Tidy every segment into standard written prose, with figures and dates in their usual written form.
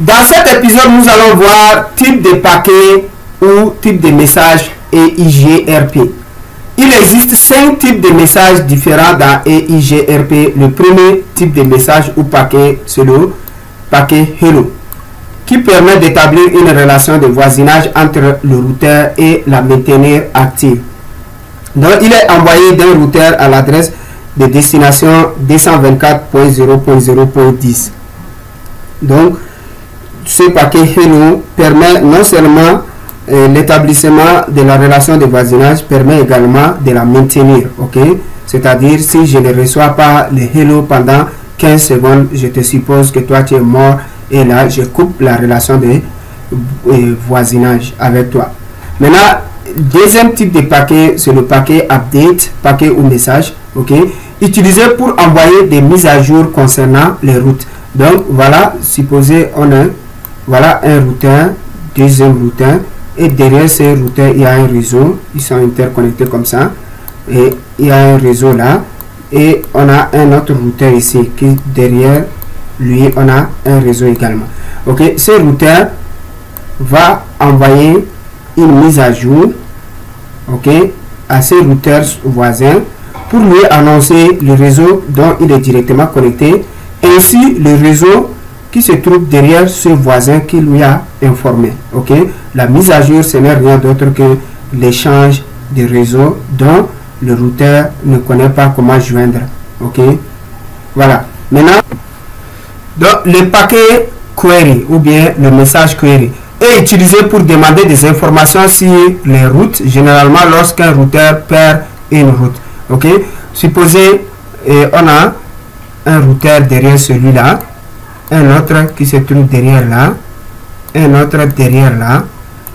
Dans cet épisode, nous allons voir type de paquet ou type de message EIGRP. Il existe 5 types de messages différents dans EIGRP. Le premier type de message ou paquet, c'est le paquet Hello, qui permet d'établir une relation de voisinage entre le routeur et la maintenir active. Donc, il est envoyé d'un routeur à l'adresse de destination 224.0.0.10. Donc, ce paquet Hello permet non seulement l'établissement de la relation de voisinage, permet également de la maintenir. Ok, c'est-à-dire, si je ne reçois pas le Hello pendant 15 secondes, je te suppose que toi tu es mort, et là je coupe la relation de voisinage avec toi. Maintenant, deuxième type de paquet, c'est le paquet update, paquet ou message, ok, utilisé pour envoyer des mises à jour concernant les routes. Donc voilà, supposez on a voilà un routeur, deuxième routeur, et derrière ces routeurs il y a un réseau, ils sont interconnectés comme ça, et il y a un réseau là, et on a un autre routeur ici qui derrière lui on a un réseau également. Ok, ce routeur va envoyer une mise à jour, ok, à ses routeurs voisins pour lui annoncer le réseau dont il est directement connecté, ainsi le réseau qui se trouve derrière ce voisin qui lui a informé. Ok, la mise à jour, ce n'est rien d'autre que l'échange de réseau dont le routeur ne connaît pas comment joindre. Ok, voilà. Maintenant, donc, le paquet query ou bien le message query est utilisé pour demander des informations sur les routes, généralement lorsqu'un routeur perd une route. Ok, supposez on a un routeur derrière celui-là, un autre qui se trouve derrière là, un autre derrière là.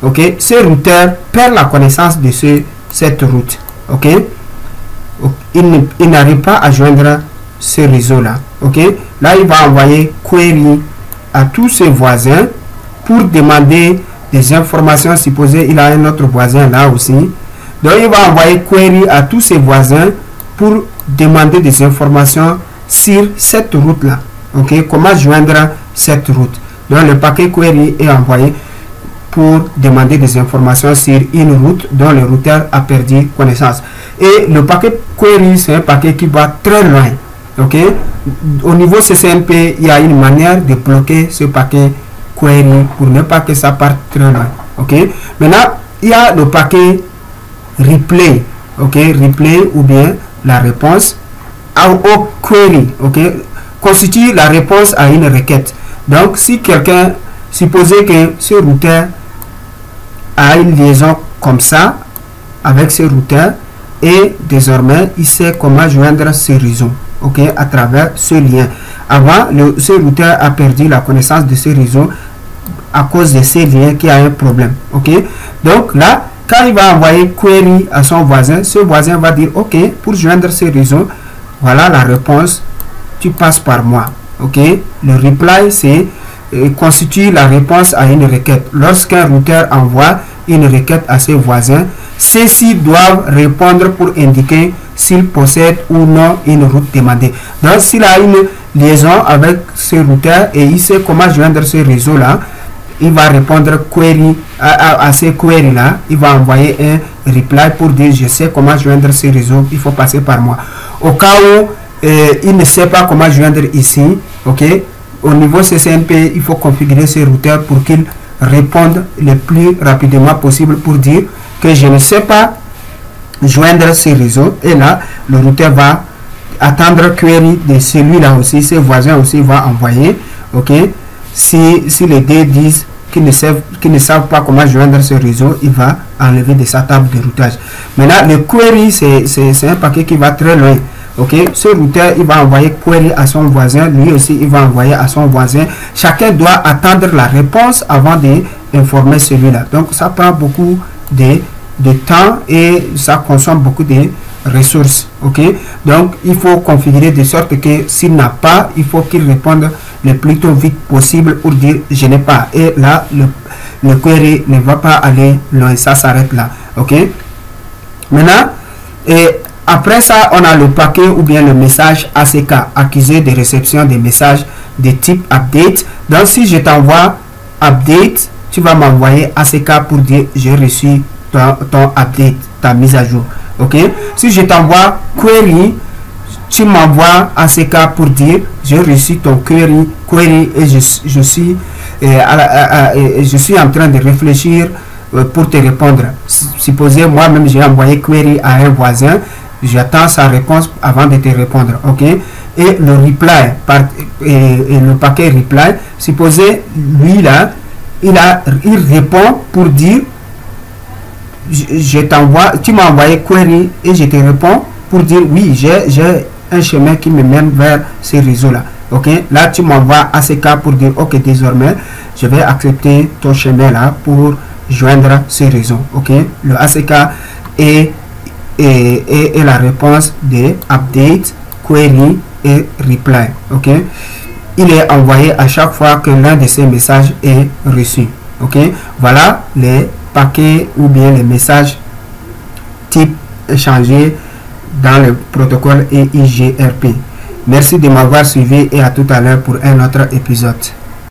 Ok, ce routeur perd la connaissance de cette route. Ok, il n'arrive pas à joindre ce réseau là. Ok, là il va envoyer query à tous ses voisins pour demander des informations. Supposez il a un autre voisin là aussi, donc il va envoyer query à tous ses voisins pour demander des informations sur cette route là. Ok, comment joindre cette route. Donc le paquet query est envoyé pour demander des informations sur une route dont le routeur a perdu connaissance. Et le paquet query, c'est un paquet qui va très loin. Ok, au niveau CCNP, il y a une manière de bloquer ce paquet query pour ne pas que ça parte très loin. Ok, maintenant il y a le paquet replay. Ok, replay ou bien la réponse au query. Ok, constitue la réponse à une requête. Donc si quelqu'un, supposez que ce routeur a une liaison comme ça avec ce routeur et désormais il sait comment joindre ce réseau. Ok, à travers ce lien. Avant, ce routeur a perdu la connaissance de ce réseau à cause de ces liens qui a un problème. Ok, donc là, quand il va envoyer query à son voisin, ce voisin va dire ok, pour joindre ce réseau, voilà la réponse, tu passes par moi. Ok, le reply c'est constitue la réponse à une requête. Lorsqu'un routeur envoie une requête à ses voisins, ceux-ci doivent répondre pour indiquer s'il possède ou non une route demandée. Donc s'il a une liaison avec ce routeur et il sait comment joindre ce réseau là, il va répondre query à ces queries là, il va envoyer un reply pour dire je sais comment joindre ce réseau, il faut passer par moi. Au cas où il ne sait pas comment joindre ici, ok, au niveau CCNP il faut configurer ce routeur pour qu'il réponde le plus rapidement possible pour dire que je ne sais pas joindre ce réseau, et là le routeur va attendre query de celui-là aussi, ses voisins aussi va envoyer. Ok, si les deux disent qu'ils ne savent pas comment joindre ce réseau, il va enlever de sa table de routage. Maintenant le query c'est un paquet qui va très loin. Ok, ce routeur il va envoyer query à son voisin, lui aussi il va envoyer à son voisin. Chacun doit attendre la réponse avant d'informer celui-là. Donc ça prend beaucoup de temps et ça consomme beaucoup de ressources. Ok, donc il faut configurer de sorte que s'il n'a pas, il faut qu'il réponde le plus tôt vite possible pour dire je n'ai pas, et là le query ne va pas aller loin, ça s'arrête là. Ok, maintenant après ça on a le paquet ou bien le message ACK, accusé de réception des messages de type update. Donc si je t'envoie update, tu vas m'envoyer ACK pour dire j'ai reçu ton update, ta mise à jour. Ok, si je t'envoie query, tu m'envoies ACK pour dire j'ai reçu ton query et je suis en train de réfléchir pour te répondre. Supposez moi-même j'ai envoyé query à un voisin, j'attends sa réponse avant de te répondre. Ok, et le reply et le paquet reply, supposez lui là il répond pour dire je t'envoie, tu m'as envoyé query et je te réponds pour dire oui, j'ai un chemin qui me mène vers ces réseaux là. Ok, là tu m'envoies ACK pour dire ok, désormais je vais accepter ton chemin là pour joindre ces réseaux. Ok, le ACK est la réponse de update, query et reply. Ok, il est envoyé à chaque fois que l'un de ces messages est reçu. Ok, voilà les paquets ou bien les messages type échangés dans le protocole EIGRP. Merci de m'avoir suivi et à tout à l'heure pour un autre épisode.